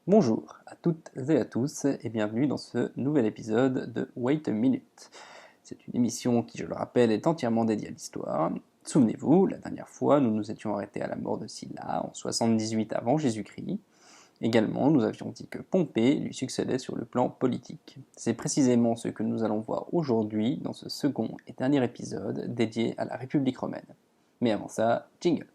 Bonjour à toutes et à tous et bienvenue dans ce nouvel épisode de Wait a Minute. C'est une émission qui, je le rappelle, est entièrement dédiée à l'histoire. Souvenez-vous, la dernière fois, nous nous étions arrêtés à la mort de Sylla en 78 avant Jésus-Christ. Également, nous avions dit que Pompée lui succédait sur le plan politique. C'est précisément ce que nous allons voir aujourd'hui dans ce second et dernier épisode dédié à la République romaine. Mais avant ça, jingle.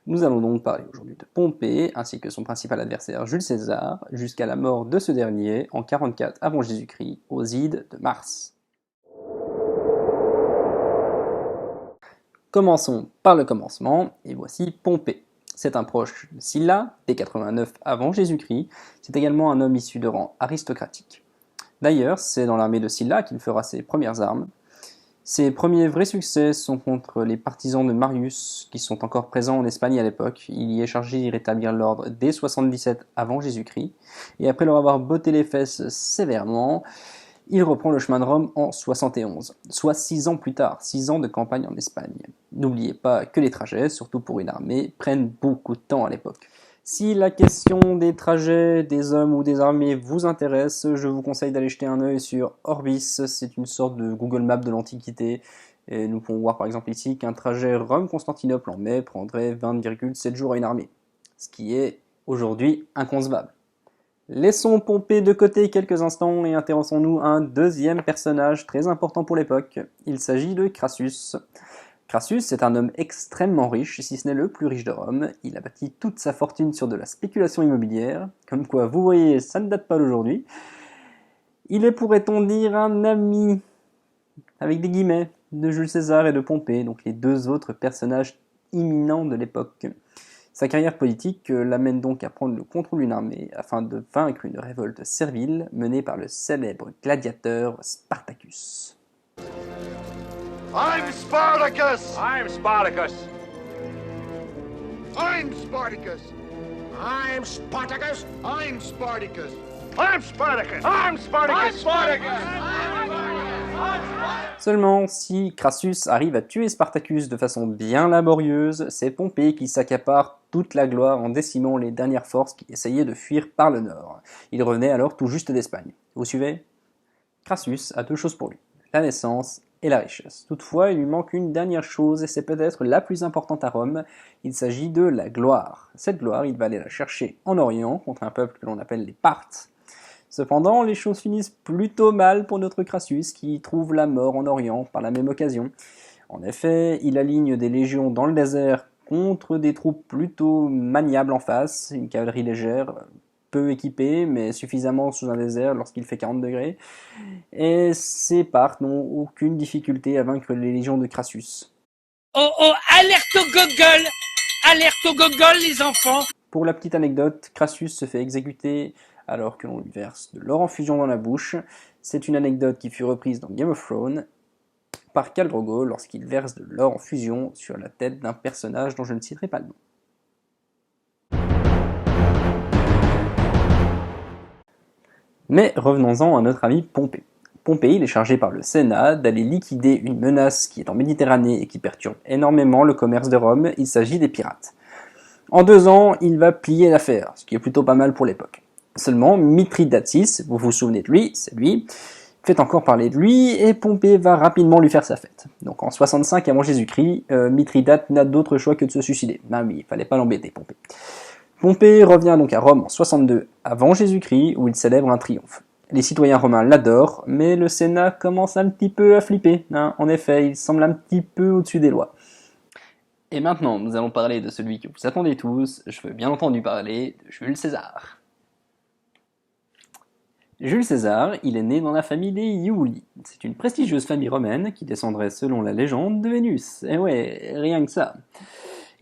Nous allons donc parler aujourd'hui de Pompée, ainsi que son principal adversaire Jules César, jusqu'à la mort de ce dernier en 44 avant Jésus-Christ, aux ides de Mars. Commençons par le commencement, et voici Pompée. C'est un proche de Sylla, dès 89 avant Jésus-Christ, c'est également un homme issu de rang aristocratique. D'ailleurs, c'est dans l'armée de Sylla qu'il fera ses premières armes. Ses premiers vrais succès sont contre les partisans de Marius, qui sont encore présents en Espagne à l'époque. Il y est chargé d'y rétablir l'ordre dès 77 avant Jésus-Christ, et après leur avoir botté les fesses sévèrement, il reprend le chemin de Rome en 71, soit 6 ans plus tard, 6 ans de campagne en Espagne. N'oubliez pas que les trajets, surtout pour une armée, prennent beaucoup de temps à l'époque. Si la question des trajets, des hommes ou des armées vous intéresse, je vous conseille d'aller jeter un œil sur Orbis, c'est une sorte de Google Maps de l'Antiquité. Et nous pouvons voir par exemple ici qu'un trajet Rome-Constantinople en mai prendrait 20,7 jours à une armée, ce qui est aujourd'hui inconcevable. Laissons Pompée de côté quelques instants et intéressons-nous à un deuxième personnage très important pour l'époque. Il s'agit de Crassus. Crassus est un homme extrêmement riche, si ce n'est le plus riche de Rome. Il a bâti toute sa fortune sur de la spéculation immobilière, comme quoi vous voyez, ça ne date pas d'aujourd'hui. Il est, pourrait-on dire, un ami, avec des guillemets, de Jules César et de Pompée, donc les deux autres personnages imminents de l'époque. Sa carrière politique l'amène donc à prendre le contrôle d'une armée afin de vaincre une révolte servile menée par le célèbre gladiateur Spartacus. I'm Spartacus! I'm Spartacus. I'm Spartacus! I'm Spartacus. I'm Spartacus! I'm Spartacus. I'm Spartacus. Seulement, si Crassus arrive à tuer Spartacus de façon bien laborieuse, c'est Pompée qui s'accapare toute la gloire en décimant les dernières forces qui essayaient de fuir par le nord. Il revenait alors tout juste d'Espagne. Vous suivez? Crassus a deux choses pour lui, la naissance et la richesse. Toutefois, il lui manque une dernière chose, et c'est peut-être la plus importante à Rome, il s'agit de la gloire. Cette gloire, il va aller la chercher en Orient, contre un peuple que l'on appelle les Parthes. Cependant, les choses finissent plutôt mal pour notre Crassus, qui trouve la mort en Orient par la même occasion. En effet, il aligne des légions dans le désert contre des troupes plutôt maniables en face, une cavalerie légère, peu équipée, mais suffisamment sous un désert lorsqu'il fait 40 degrés, et ces Parthes n'ont aucune difficulté à vaincre les légions de Crassus. Oh oh, alerte au gogol! Alerte au gogol, les enfants! Pour la petite anecdote, Crassus se fait exécuter alors que l'on lui verse de l'or en fusion dans la bouche. C'est une anecdote qui fut reprise dans Game of Thrones par Khal Drogo lorsqu'il verse de l'or en fusion sur la tête d'un personnage dont je ne citerai pas le nom. Mais revenons-en à notre ami Pompée. Pompée, il est chargé par le Sénat d'aller liquider une menace qui est en Méditerranée et qui perturbe énormément le commerce de Rome, il s'agit des pirates. En 2 ans, il va plier l'affaire, ce qui est plutôt pas mal pour l'époque. Seulement, Mithridates, vous vous souvenez de lui, c'est lui, fait encore parler de lui, et Pompée va rapidement lui faire sa fête. Donc en 65 avant Jésus-Christ, Mithridate n'a d'autre choix que de se suicider. Ah oui, il fallait pas l'embêter, Pompée. Pompée revient donc à Rome en 62 avant Jésus-Christ, où il célèbre un triomphe. Les citoyens romains l'adorent, mais le Sénat commence un petit peu à flipper. En effet, il semble un petit peu au-dessus des lois. Et maintenant, nous allons parler de celui que vous attendez tous, je veux bien entendu parler de Jules César. Jules César, il est né dans la famille des Iuli. C'est une prestigieuse famille romaine qui descendrait selon la légende de Vénus. Et ouais, rien que ça.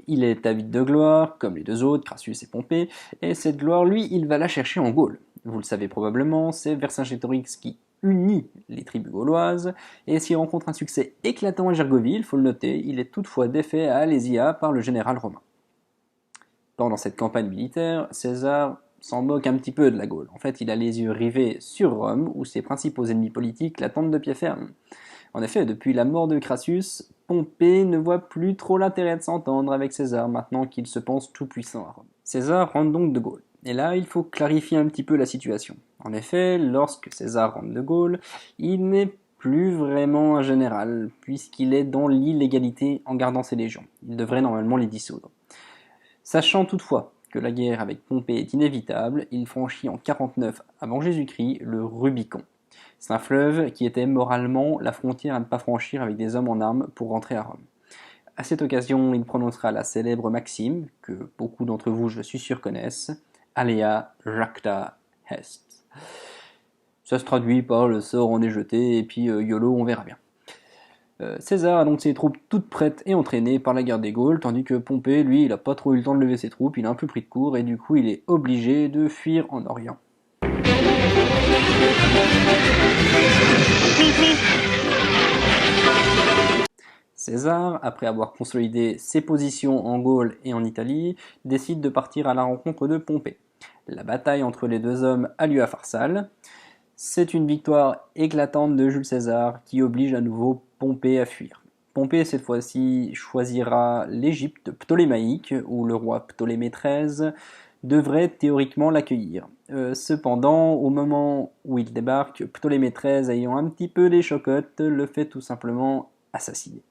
Il est avide de gloire, comme les deux autres, Crassus et Pompée, et cette gloire, lui, il va la chercher en Gaule. Vous le savez probablement, c'est Vercingétorix qui unit les tribus gauloises, et s'il rencontre un succès éclatant à Gergovie, il faut le noter, il est toutefois défait à Alésia par le général romain. Pendant cette campagne militaire, César s'en moque un petit peu de la Gaule. En fait, il a les yeux rivés sur Rome, où ses principaux ennemis politiques l'attendent de pied ferme. En effet, depuis la mort de Crassus, Pompée ne voit plus trop l'intérêt de s'entendre avec César maintenant qu'il se pense tout puissant à Rome. César rentre donc de Gaulle. Et là, il faut clarifier un petit peu la situation. En effet, lorsque César rentre de Gaulle, il n'est plus vraiment un général, puisqu'il est dans l'illégalité en gardant ses légions. Il devrait normalement les dissoudre. Sachant toutefois que la guerre avec Pompée est inévitable, il franchit en 49 avant Jésus-Christ le Rubicon. C'est un fleuve qui était moralement la frontière à ne pas franchir avec des hommes en armes pour rentrer à Rome. À cette occasion, il prononcera la célèbre maxime, que beaucoup d'entre vous, je suis sûr, connaissent, Alea jacta est. Ça se traduit par le sort en est jeté, et puis YOLO, on verra bien. César a donc ses troupes toutes prêtes et entraînées par la guerre des Gaules, tandis que Pompée, lui, il a pas trop eu le temps de lever ses troupes, il a un peu pris de court, et du coup il est obligé de fuir en Orient. César, après avoir consolidé ses positions en Gaule et en Italie, décide de partir à la rencontre de Pompée. La bataille entre les deux hommes a lieu à Pharsale. C'est une victoire éclatante de Jules César qui oblige à nouveau Pompée à fuir. Pompée, cette fois-ci, choisira l'Égypte ptolémaïque, où le roi Ptolémée XIII devrait théoriquement l'accueillir. Cependant, au moment où il débarque, Ptolémée XIII, ayant un petit peu les chocottes, le fait tout simplement assassiner.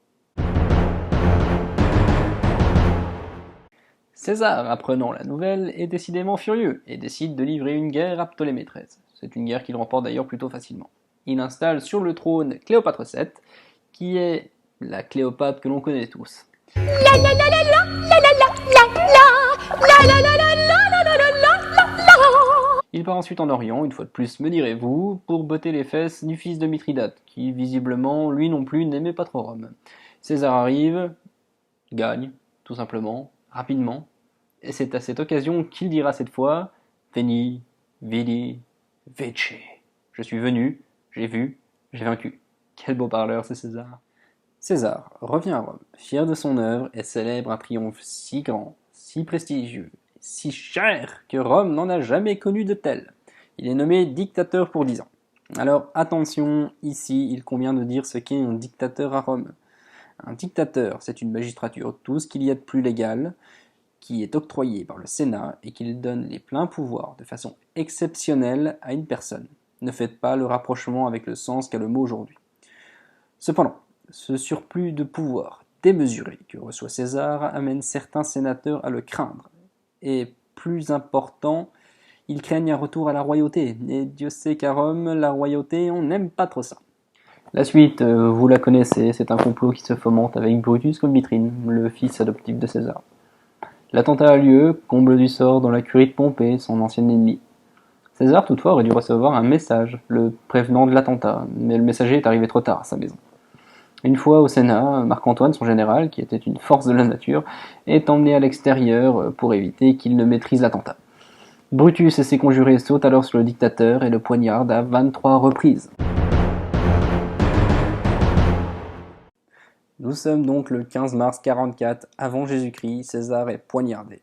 César, apprenant la nouvelle, est décidément furieux et décide de livrer une guerre à Ptolémée XIII. C'est une guerre qu'il remporte d'ailleurs plutôt facilement. Il installe sur le trône Cléopâtre VII, qui est la Cléopâtre que l'on connaît tous. Il part ensuite en Orient, une fois de plus me direz-vous, pour botter les fesses du fils de Mithridate, qui visiblement, lui non plus, n'aimait pas trop Rome. César arrive, gagne, tout simplement, rapidement, et c'est à cette occasion qu'il dira cette fois « Veni, vidi, vici ». Je suis venu, j'ai vu, j'ai vaincu. Quel beau parleur c'est César. César revient à Rome, fier de son œuvre, et célèbre un triomphe si grand, si prestigieux, si cher, que Rome n'en a jamais connu de tel. Il est nommé dictateur pour 10 ans. Alors attention, ici il convient de dire ce qu'est un dictateur à Rome. Un dictateur, c'est une magistrature, tout ce qu'il y a de plus légal, qui est octroyé par le Sénat et qui donne les pleins pouvoirs de façon exceptionnelle à une personne. Ne faites pas le rapprochement avec le sens qu'a le mot aujourd'hui. Cependant, ce surplus de pouvoir démesuré que reçoit César amène certains sénateurs à le craindre. Et plus important, ils craignent un retour à la royauté. Et Dieu sait qu'à Rome, la royauté, on n'aime pas trop ça. La suite, vous la connaissez, c'est un complot qui se fomente avec Brutus comme vitrine, le fils adoptif de César. L'attentat a lieu, comble du sort, dans la curie de Pompée, son ancien ennemi. César, toutefois, aurait dû recevoir un message, le prévenant de l'attentat, mais le messager est arrivé trop tard à sa maison. Une fois au Sénat, Marc-Antoine, son général, qui était une force de la nature, est emmené à l'extérieur pour éviter qu'il ne maîtrise l'attentat. Brutus et ses conjurés sautent alors sur le dictateur et le poignardent à 23 reprises. Nous sommes donc le 15 mars 44 avant Jésus-Christ, César est poignardé.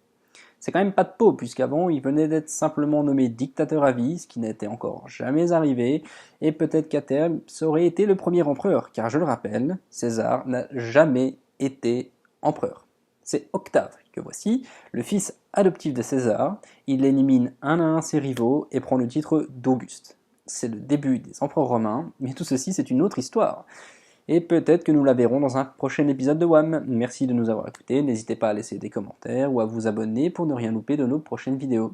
C'est quand même pas de peau, puisqu'avant il venait d'être simplement nommé dictateur à vie, ce qui n'était encore jamais arrivé, et peut-être qu'à terme, ça aurait été le premier empereur, car je le rappelle, César n'a jamais été empereur. C'est Octave que voici, le fils adoptif de César, il élimine un à un ses rivaux et prend le titre d'Auguste. C'est le début des empereurs romains, mais tout ceci c'est une autre histoire. Et peut-être que nous la verrons dans un prochain épisode de WAM. Merci de nous avoir écoutés, n'hésitez pas à laisser des commentaires ou à vous abonner pour ne rien louper de nos prochaines vidéos.